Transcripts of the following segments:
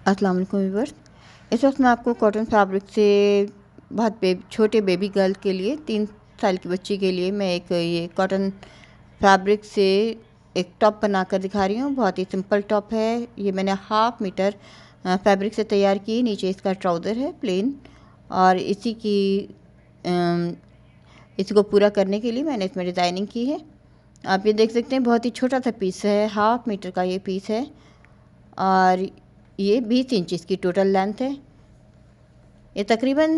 अस्सलाम वालेकुम व्यूअर्स। इस वक्त मैं आपको कॉटन फैब्रिक से बहुत छोटे बेबी गर्ल के लिए 3 साल की बच्ची के लिए मैं एक ये कॉटन फैब्रिक से एक टॉप बनाकर दिखा रही हूँ। बहुत ही सिंपल टॉप है। ये मैंने 1/2 मीटर फैब्रिक से तैयार की। नीचे इसका ट्राउज़र है प्लेन, और इसी को पूरा करने के लिए मैंने इसमें डिज़ाइनिंग की है। आप ये देख सकते हैं, बहुत ही छोटा सा पीस है, 1/2 मीटर का ये पीस है, और ये 20 इंच इसकी टोटल लेंथ है। ये तकरीबन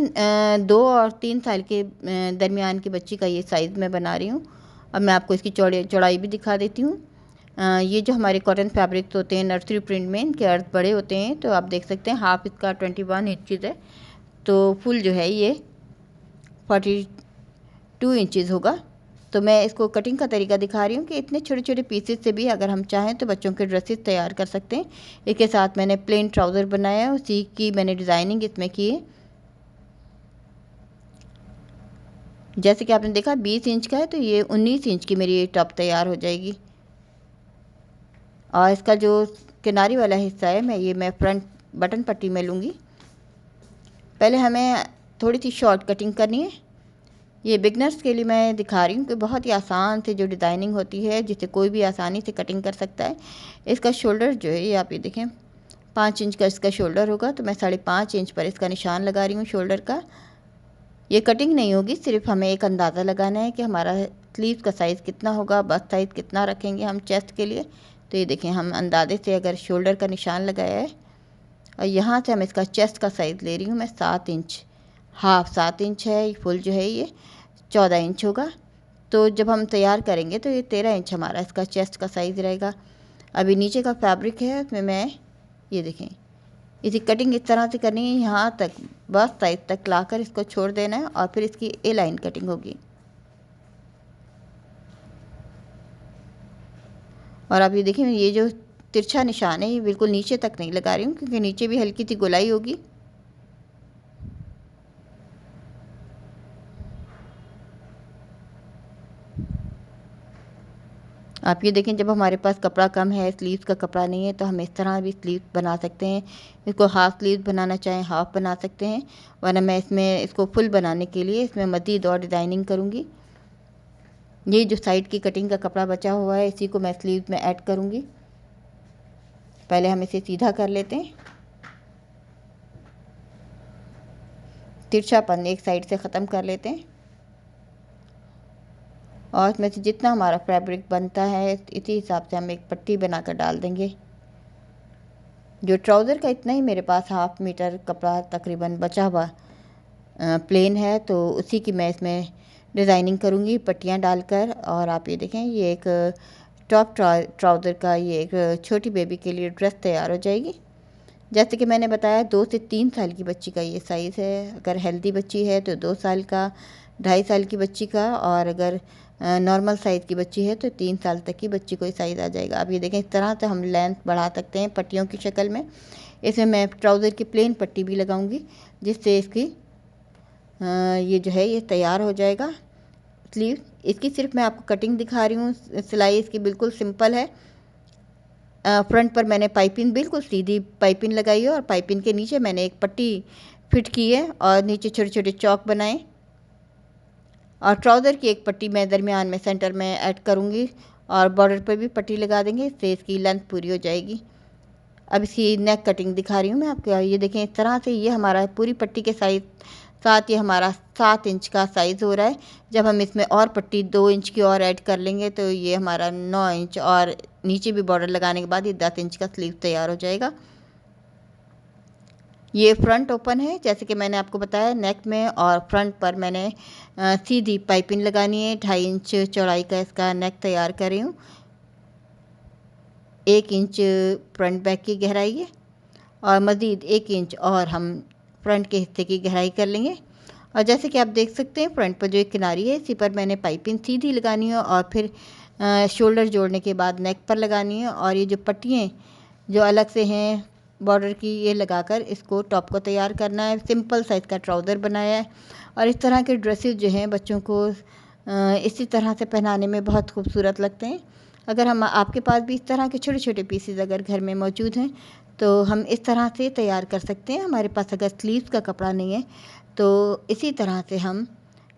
2 और 3 साल के दरमियान की बच्ची का ये साइज़ मैं बना रही हूँ। अब मैं आपको इसकी चौड़ाई भी दिखा देती हूँ। ये जो हमारे कॉटन फैब्रिक्स होते हैं नर्सरी प्रिंट में, इनके अर्थ बड़े होते हैं, तो आप देख सकते हैं हाफ इसका 21 इंचज़ है, तो फुल जो है ये 42 इंचज़ होगा। तो मैं इसको कटिंग का तरीका दिखा रही हूँ कि इतने छोटे छोटे पीसेस से भी अगर हम चाहें तो बच्चों के ड्रेसेस तैयार कर सकते हैं। इसके साथ मैंने प्लेन ट्राउज़र बनाया है, उसी की मैंने डिज़ाइनिंग इसमें की है। जैसे कि आपने देखा 20 इंच का है, तो ये 19 इंच की मेरी टॉप तैयार हो जाएगी। और इसका जो किनारी वाला हिस्सा है मैं फ्रंट बटन पट्टी में लूँगी। पहले हमें थोड़ी सी शॉर्ट कटिंग करनी है। ये बिगनर्स के लिए मैं दिखा रही हूँ कि बहुत ही आसान से जो डिज़ाइनिंग होती है, जिसे कोई भी आसानी से कटिंग कर सकता है। इसका शोल्डर जो है, ये आप ये देखें, 5 इंच का इसका शोल्डर होगा, तो मैं 5.5 इंच पर इसका निशान लगा रही हूँ शोल्डर का। ये कटिंग नहीं होगी, सिर्फ हमें एक अंदाज़ा लगाना है कि हमारा स्लीव का साइज़ कितना होगा, बस्ट साइज़ कितना रखेंगे हम चेस्ट के लिए। तो ये देखें, हम अंदाजे से अगर शोल्डर का निशान लगाया है, और यहाँ से हम इसका चेस्ट का साइज़ ले रही हूँ मैं 7 इंच, हाफ 7 इंच है, फुल जो है ये 14 इंच होगा। तो जब हम तैयार करेंगे तो ये 13 इंच हमारा इसका चेस्ट का साइज़ रहेगा। अभी नीचे का फैब्रिक है, उसमें मैं ये देखें, इसी कटिंग इस तरह से करनी है, यहाँ तक बस साइज तक लाकर इसको छोड़ देना है, और फिर इसकी ए लाइन कटिंग होगी। और आप ये देखें, ये जो तिरछा निशान है ये बिल्कुल नीचे तक नहीं लगा रही हूँ, क्योंकि नीचे भी हल्की सी गोलाई होगी। आप ये देखें, जब हमारे पास कपड़ा कम है, स्लीव्स का कपड़ा नहीं है, तो हम इस तरह भी स्लीव बना सकते हैं। इसको हाफ स्लीव बनाना चाहें हाफ बना सकते हैं, वरना मैं इसको फुल बनाने के लिए इसमें मज़ीद और डिज़ाइनिंग करूँगी। ये जो साइड की कटिंग का कपड़ा बचा हुआ है, इसी को मैं स्लीव में ऐड करूँगी। पहले हम इसे सीधा कर लेते हैं, तिरछापन एक साइड से ख़त्म कर लेते हैं, और इसमें से जितना हमारा फैब्रिक बनता है इसी हिसाब से हम एक पट्टी बनाकर डाल देंगे। जो ट्राउज़र का इतना ही मेरे पास 1/2 मीटर कपड़ा तकरीबन बचा हुआ प्लेन है, तो उसी की मैं इसमें डिज़ाइनिंग करूँगी पट्टियाँ डालकर। और आप ये देखें, ये एक टॉप ट्राउज़र का ये एक छोटी बेबी के लिए ड्रेस तैयार हो जाएगी। जैसे कि मैंने बताया, 2 से 3 साल की बच्ची का ये साइज़ है। अगर हेल्दी बच्ची है तो 2 साल का, 2.5 साल की बच्ची का, और अगर नॉर्मल साइज़ की बच्ची है तो 3 साल तक की बच्ची को साइज़ आ जाएगा। अब ये देखें, इस तरह से हम लेंथ बढ़ा सकते हैं पट्टियों की शक्ल में। इसमें मैं ट्राउज़र की प्लेन पट्टी भी लगाऊंगी, जिससे इसकी ये जो है ये तैयार हो जाएगा स्लीव। इसकी सिर्फ मैं आपको कटिंग दिखा रही हूँ, सिलाई इसकी बिल्कुल सिंपल है। फ्रंट पर मैंने पाइपिंग, बिल्कुल सीधी पाइपिंग लगाई है, और पाइपिंग के नीचे मैंने एक पट्टी फिट की है, और नीचे छोटे छोटे चौक बनाए, और ट्राउज़र की एक पट्टी मैं दरमियान में सेंटर में ऐड करूँगी, और बॉर्डर पर भी पट्टी लगा देंगे, इससे इसकी लेंथ पूरी हो जाएगी। अब इसकी नेक कटिंग दिखा रही हूँ मैं आपको। ये देखें, इस तरह से ये हमारा पूरी पट्टी के साथ ये हमारा 7 इंच का साइज़ हो रहा है। जब हम इसमें और पट्टी 2 इंच की और ऐड कर लेंगे तो ये हमारा 9 इंच, और नीचे भी बॉर्डर लगाने के बाद ये 10 इंच का स्लीव तैयार हो जाएगा। ये फ्रंट ओपन है, जैसे कि मैंने आपको बताया, नेक में और फ्रंट पर मैंने सीधी पाइपिंग लगानी है। 2.5 इंच चौड़ाई का इसका नेक तैयार कर रही हूँ। 1 इंच फ्रंट बैक की गहराई है, और मज़ीद 1 इंच और हम फ्रंट के हिस्से की गहराई कर लेंगे। और जैसे कि आप देख सकते हैं, फ्रंट पर जो एक किनारी है, इसी पर मैंने पाइपिंग सीधी लगानी है, और फिर शोल्डर जोड़ने के बाद नेक पर लगानी है। और ये जो पट्टियाँ जो अलग से हैं बॉर्डर की, ये लगाकर इसको टॉप को तैयार करना है। सिंपल साइज़ का ट्राउज़र बनाया है, और इस तरह के ड्रेसेस जो हैं बच्चों को इसी तरह से पहनाने में बहुत खूबसूरत लगते हैं। अगर हम आपके पास भी इस तरह के छोटे छोटे पीसेस अगर घर में मौजूद हैं तो हम इस तरह से तैयार कर सकते हैं। हमारे पास अगर स्लीव्स का कपड़ा नहीं है तो इसी तरह से हम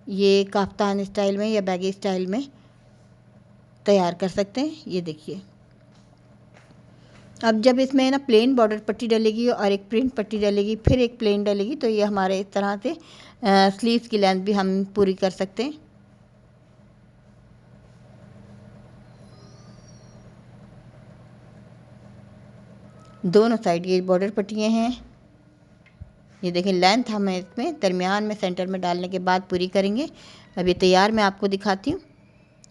ये काफ्तान स्टाइल में या बैगी स्टाइल में तैयार कर सकते हैं। ये देखिए, अब जब इसमें ना प्लेन बॉर्डर पट्टी डलेगी और एक प्रिंट पट्टी डलेगी, फिर एक प्लेन डलेगी, तो ये हमारे इस तरह से स्लीव्स की लेंथ भी हम पूरी कर सकते हैं। दोनों साइड ये बॉर्डर पट्टियाँ हैं। ये देखें, लेंथ हम इसमें दरमियान में सेंटर में डालने के बाद पूरी करेंगे। अब ये तैयार मैं आपको दिखाती हूँ।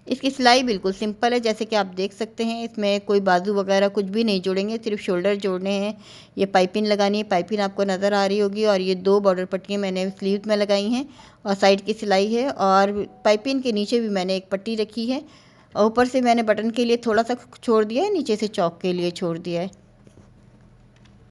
इसकी सिलाई बिल्कुल सिंपल है, जैसे कि आप देख सकते हैं। इसमें कोई बाजू वगैरह कुछ भी नहीं जोड़ेंगे, सिर्फ शोल्डर जोड़ने हैं। ये पाइपिंग लगानी है, पाइपिंग आपको नज़र आ रही होगी। और ये 2 बॉर्डर पट्टियाँ मैंने स्लीव में लगाई हैं और साइड की सिलाई है। और पाइपिंग के नीचे भी मैंने एक पट्टी रखी है और ऊपर से मैंने बटन के लिए थोड़ा सा छोड़ दिया है, नीचे से चौक के लिए छोड़ दिया है।